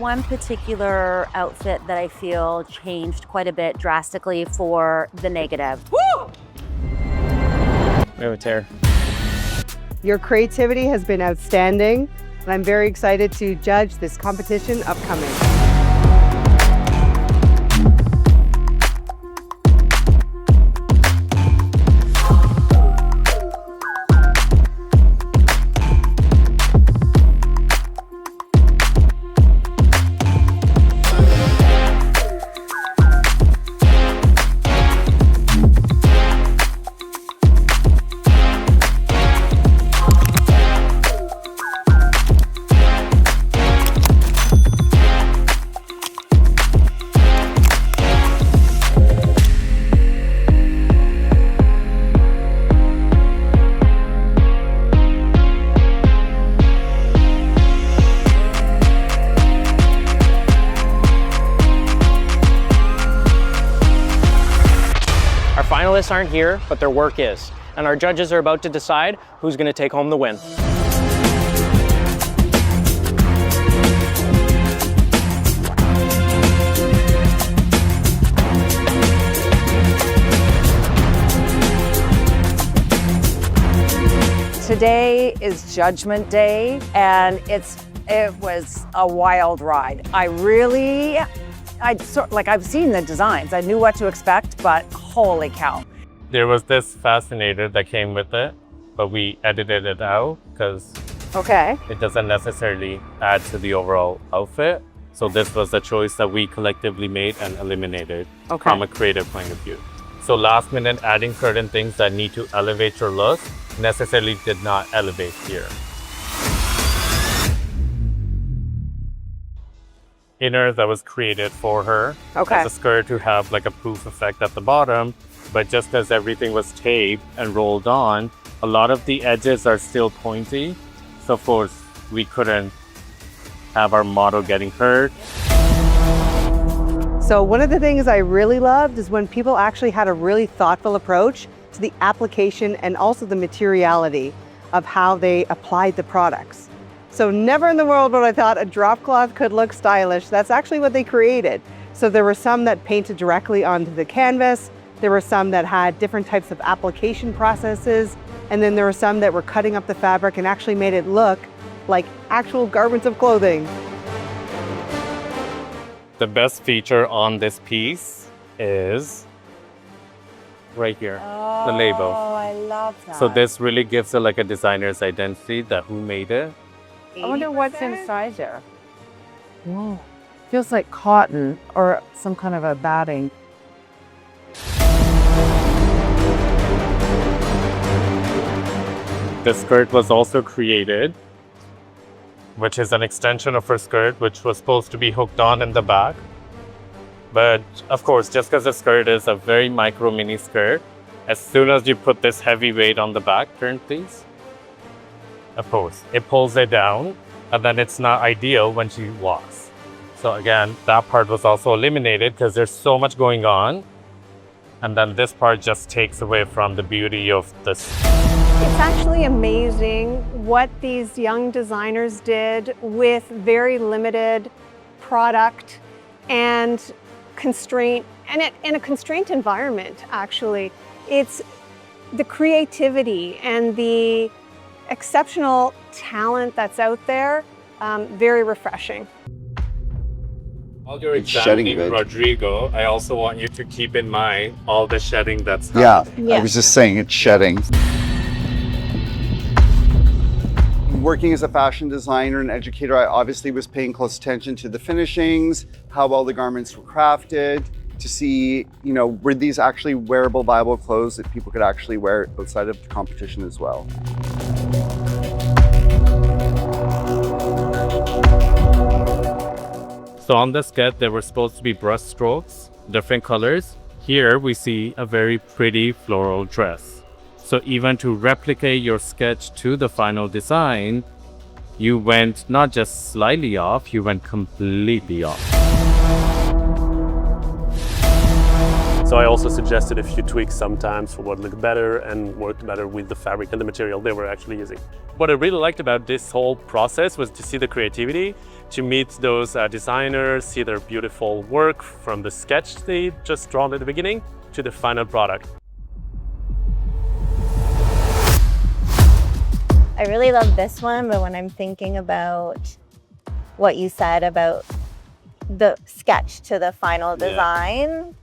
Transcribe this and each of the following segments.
one particular outfit that I feel changed quite a bit drastically for the negative. Woo! We have a tear. Your creativity has been outstanding, and I'm very excited to judge this competition upcoming. Our finalists aren't here, but their work is. And our judges are about to decide who's going to take home the win. Today is Judgment Day, and it was a wild ride. I've seen the designs. I knew what to expect, but holy cow. There was this fascinator that came with it, but we edited it out because it doesn't necessarily add to the overall outfit. So this was the choice that we collectively made and eliminated from a creative point of view. So last minute adding certain things that need to elevate your look necessarily did not elevate here. Inner that was created for her as a skirt to have like a poof effect at the bottom, but just as everything was taped and rolled on, a lot of the edges are still pointy. So of course we couldn't have our model getting hurt. So one of the things I really loved is when people actually had a really thoughtful approach to the application and also the materiality of how they applied the products. So never in the world would I thought a drop cloth could look stylish. That's actually what they created. So there were some that painted directly onto the canvas. There were some that had different types of application processes. And then there were some that were cutting up the fabric and actually made it look like actual garments of clothing. The best feature on this piece is right here, the label. Oh, I love that. So this really gives it like a designer's identity that who made it. I wonder what's inside there. Whoa. Feels like cotton or some kind of a batting. The skirt was also created, which is an extension of her skirt, which was supposed to be hooked on in the back. But of course, just because the skirt is a very micro mini skirt, as soon as you put this heavy weight on the back, turn please. Of course, it pulls it down, and then it's not ideal when she walks. So again, that part was also eliminated because there's so much going on. And then this part just takes away from the beauty of this. It's actually amazing what these young designers did with very limited product and constraint, and in a constrained environment, actually. It's the creativity and the exceptional talent that's out there, very refreshing. While you're examining Rodrigo, I also want you to keep in mind all the shedding that's happening. Yeah, I was just saying it's shedding. Working as a fashion designer and educator, I obviously was paying close attention to the finishings, how well the garments were crafted, to see, were these actually wearable, viable clothes that people could actually wear outside of the competition as well. So on the sketch, there were supposed to be brush strokes, different colors. Here we see a very pretty floral dress. So even to replicate your sketch to the final design, you went not just slightly off, you went completely off. So I also suggested a few tweaks sometimes for what looked better and worked better with the fabric and the material they were actually using. What I really liked about this whole process was to see the creativity, to meet those designers, see their beautiful work from the sketch they just drawn at the beginning to the final product. I really love this one, but when I'm thinking about what you said about the sketch to the final design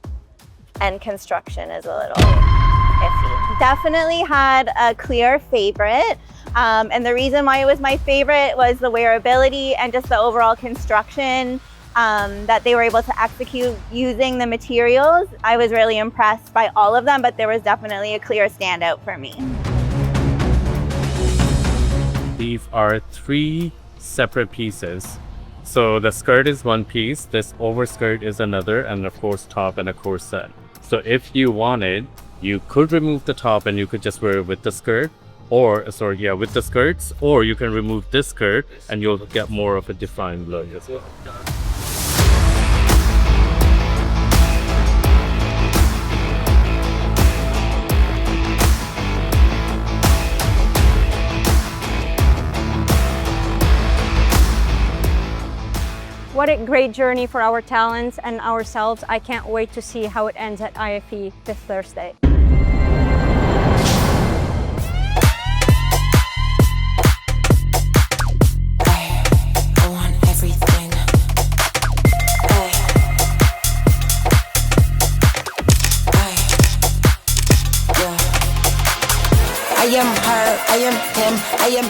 and construction is a little iffy. Definitely had a clear favorite. And the reason why it was my favorite was the wearability and just the overall construction that they were able to execute using the materials. I was really impressed by all of them, but there was definitely a clear standout for me. These are 3 separate pieces. So the skirt is one piece, this overskirt is another, and of course top and a corset. So if you wanted, you could remove the top and you could just wear it with the skirt, or with the skirts, or you can remove this skirt and you'll get more of a defined look as well. What a great journey for our talents and ourselves. I can't wait to see how it ends at IFE this Thursday.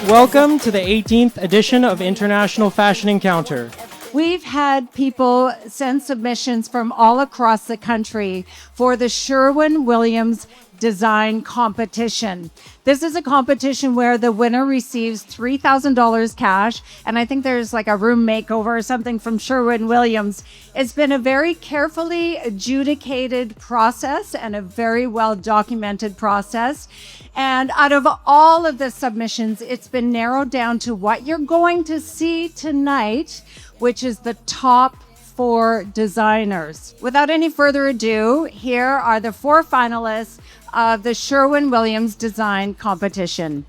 Welcome to the 18th edition of International Fashion Encounter. We've had people send submissions from all across the country for the Sherwin-Williams design competition. This is a competition where the winner receives $3,000 cash, and I think there's like a room makeover or something from Sherwin-Williams. It's been a very carefully adjudicated process and a very well documented process. And out of all of the submissions, it's been narrowed down to what you're going to see tonight, which is the top 4 designers. Without any further ado, here are the 4 finalists of the Sherwin-Williams design competition.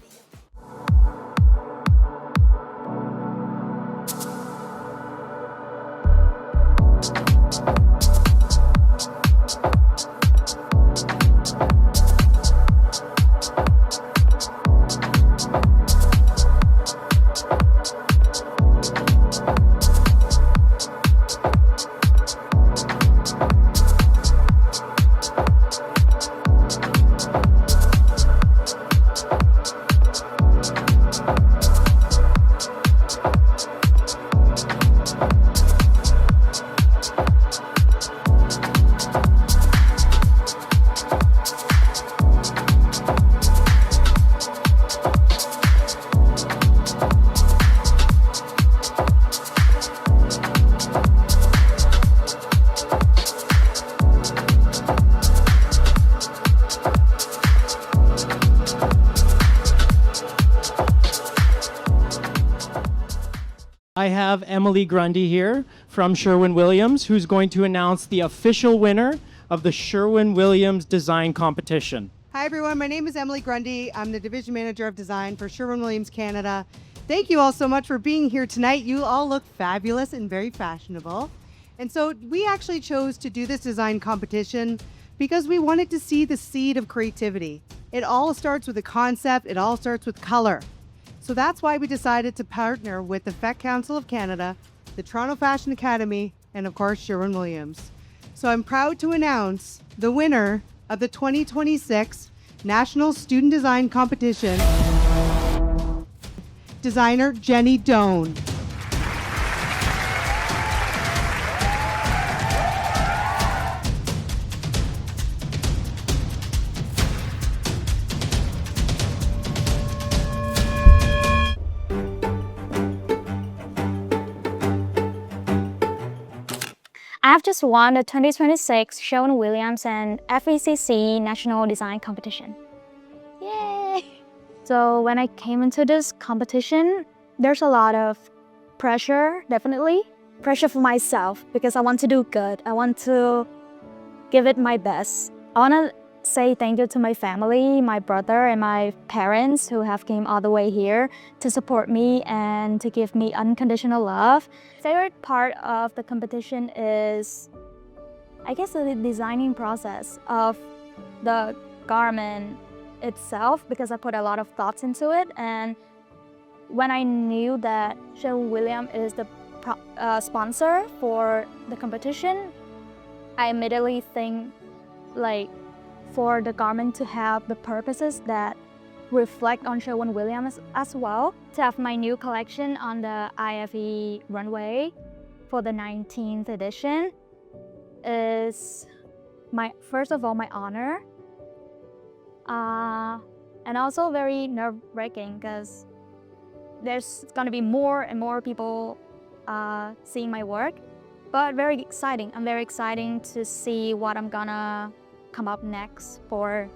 I have Emily Grundy here from Sherwin-Williams, who's going to announce the official winner of the Sherwin-Williams design competition. Hi everyone, my name is Emily Grundy. I'm the Division Manager of Design for Sherwin-Williams Canada. Thank you all so much for being here tonight. You all look fabulous and very fashionable. And so we actually chose to do this design competition because we wanted to see the seed of creativity. It all starts with a concept, it all starts with color. So that's why we decided to partner with the Fête Council of Canada, the Toronto Fashion Academy, and of course Sherwin-Williams. So I'm proud to announce the winner of the 2026 National Student Design Competition, designer Jenny Doan. I have just won the 2026 Sherwin-Williams and FACC National Design Competition. Yay! So when I came into this competition, there's a lot of pressure, definitely. Pressure for myself because I want to do good. I want to give it my best. I want to say thank you to my family, my brother and my parents who have came all the way here to support me and to give me unconditional love. Favorite part of the competition is, I guess, the designing process of the garment itself, because I put a lot of thoughts into it. And when I knew that Sherwin-Williams is the sponsor for the competition, I immediately think like for the garment to have the purposes that reflect on Sherwin-Williams as well. To have my new collection on the IFE runway for the 19th edition is first of all my honor, and also very nerve-wracking because there's gonna be more and more people seeing my work, but very exciting. I'm very excited to see what I'm gonna come up next for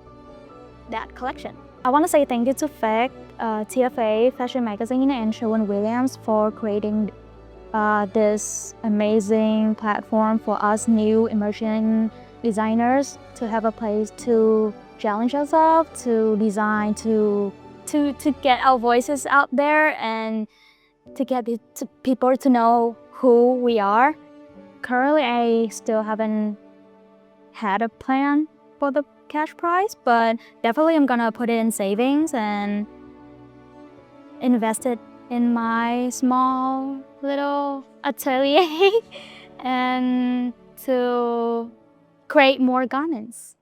that collection. I want to say thank you to FEC, TFA, Fashion Magazine, and Sherwin-Williams for creating this amazing platform for us new emerging designers to have a place to challenge ourselves, to design, to get our voices out there and to get people to know who we are. Currently, I still haven't had a plan for the cash prize, but definitely I'm gonna put it in savings and invest it in my small little atelier and to create more garments.